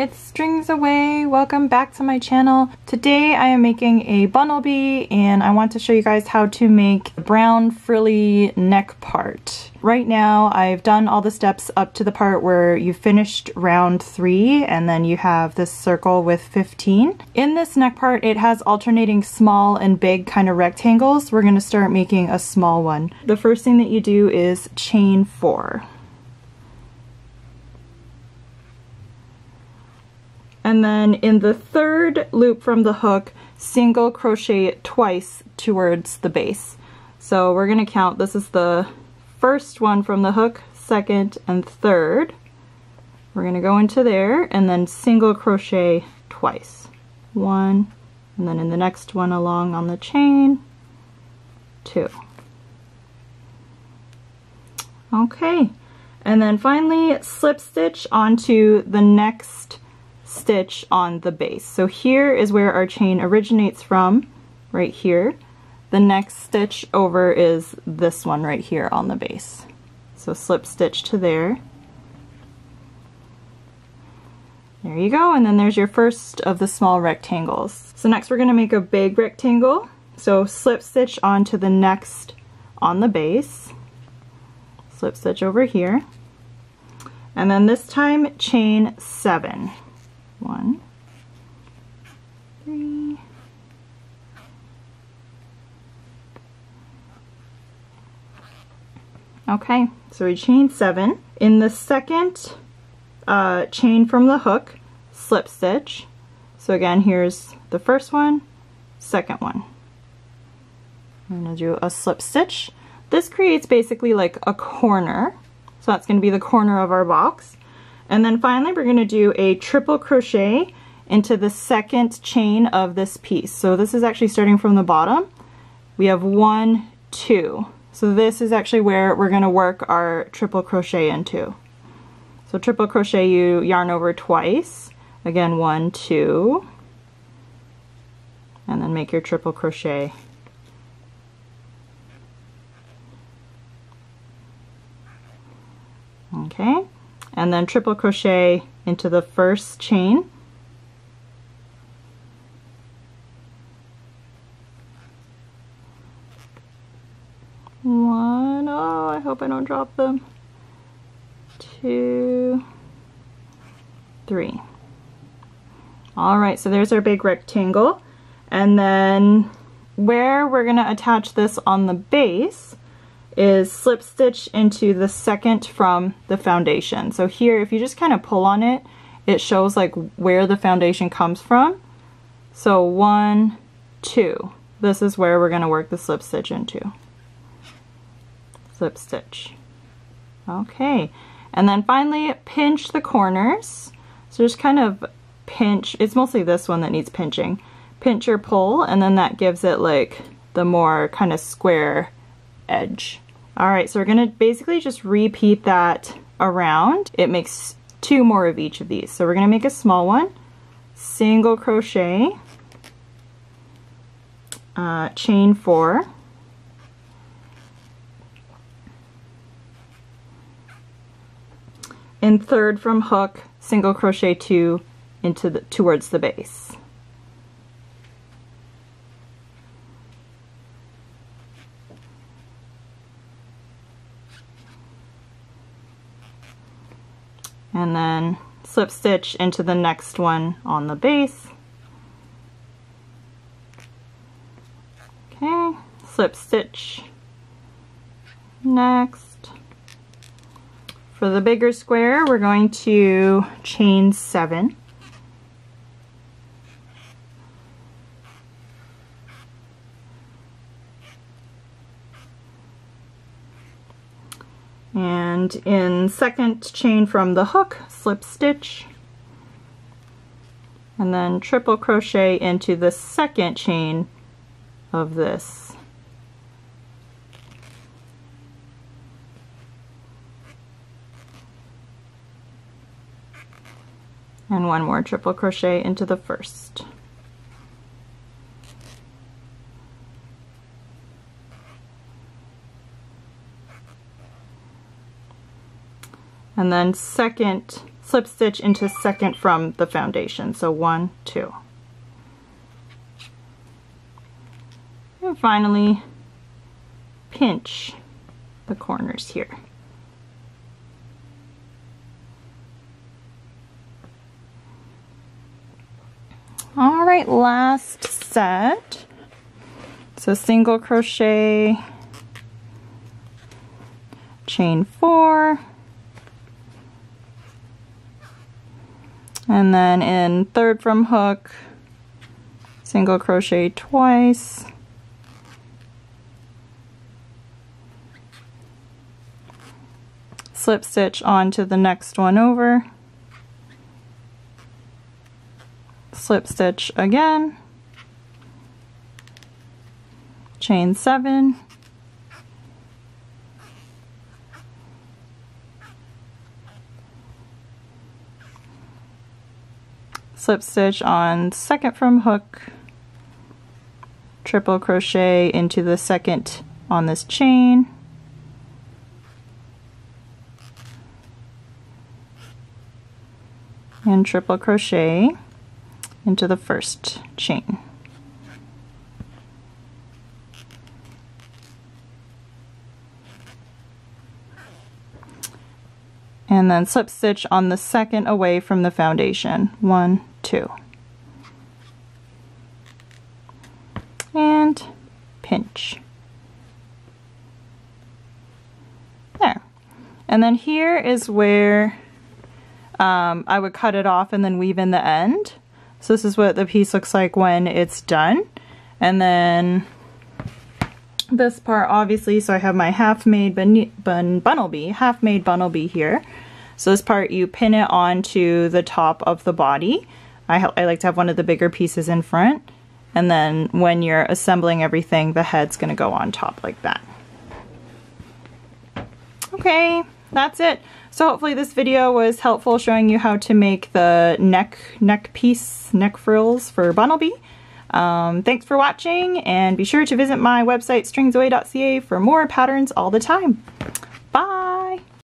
it's Strings Away. Welcome back to my channel. Today I am making a Bunnelby and I want to show you guys how to make the brown frilly neck part. Right now I've done all the steps up to the part where you finished round 3 and then you have this circle with 15. In this neck part it has alternating small and big kind of rectangles. We're going to start making a small one. The first thing that you do is chain 4. And then in the third loop from the hook, single crochet it twice towards the base. So we're going to count, this is the first one from the hook, second and third. We're going to go into there and then single crochet twice. 1, and then in the next one along on the chain, 2. Okay, and then finally slip stitch onto the next stitch on the base. So here is where our chain originates from, right here. The next stitch over is this one right here on the base. So slip stitch to there. There you go, and then there's your first of the small rectangles. So next we're going to make a big rectangle. So slip stitch onto the next on the base. Slip stitch over here. And then this time chain 7. 1, 3, okay, so we chain 7. In the second chain from the hook, slip stitch. So again, here's the first one, second one. I'm going to do a slip stitch. This creates basically like a corner. So that's going to be the corner of our box. And then finally we're going to do a triple crochet into the second chain of this piece. So this is actually starting from the bottom. We have 1, 2. So this is actually where we're going to work our triple crochet into. So triple crochet, you yarn over twice. Again, 1, 2. And then make your triple crochet. Okay. And then triple crochet into the first chain. One, oh, I hope I don't drop them. 2, 3. Alright, so there's our big rectangle. And then where we're going to attach this on the base is slip stitch into the second from the foundation. So here, if you just kind of pull on it, it shows like where the foundation comes from. So 1, 2. This is where we're going to work the slip stitch into. Slip stitch. Okay, and then finally pinch the corners. So just kind of pinch, it's mostly this one that needs pinching. Pinch or pull, and then that gives it like the more kind of square edge. Alright, so we're going to basically just repeat that around. It makes 2 more of each of these. So we're going to make a small one, single crochet, chain 4, in third from hook, single crochet 2 into towards the base. And then slip stitch into the next one on the base. Okay, slip stitch next. For the bigger square, we're going to chain 7. And in second chain from the hook, slip stitch, and then triple crochet into the second chain of this. And one more triple crochet into the first. And then second slip stitch into second from the foundation. So 1, 2. And finally, pinch the corners here. All right, last set. So single crochet, chain 4, and then in third from hook, single crochet twice, slip stitch onto the next one over, slip stitch again, chain 7, slip stitch on second from hook, triple crochet into the second on this chain, and triple crochet into the first chain. And then slip stitch on the second away from the foundation. 1, 2. And pinch. There. And then here is where I would cut it off and then weave in the end. So this is what the piece looks like when it's done. And then this part, obviously, so I have my half-made Bunnelby here. So this part, you pin it onto the top of the body. I like to have one of the bigger pieces in front. And then when you're assembling everything, the head's gonna go on top like that. Okay, that's it. So hopefully this video was helpful, showing you how to make the neck frills for Bunnelby. Thanks for watching, and be sure to visit my website StringsAway.ca for more patterns all the time.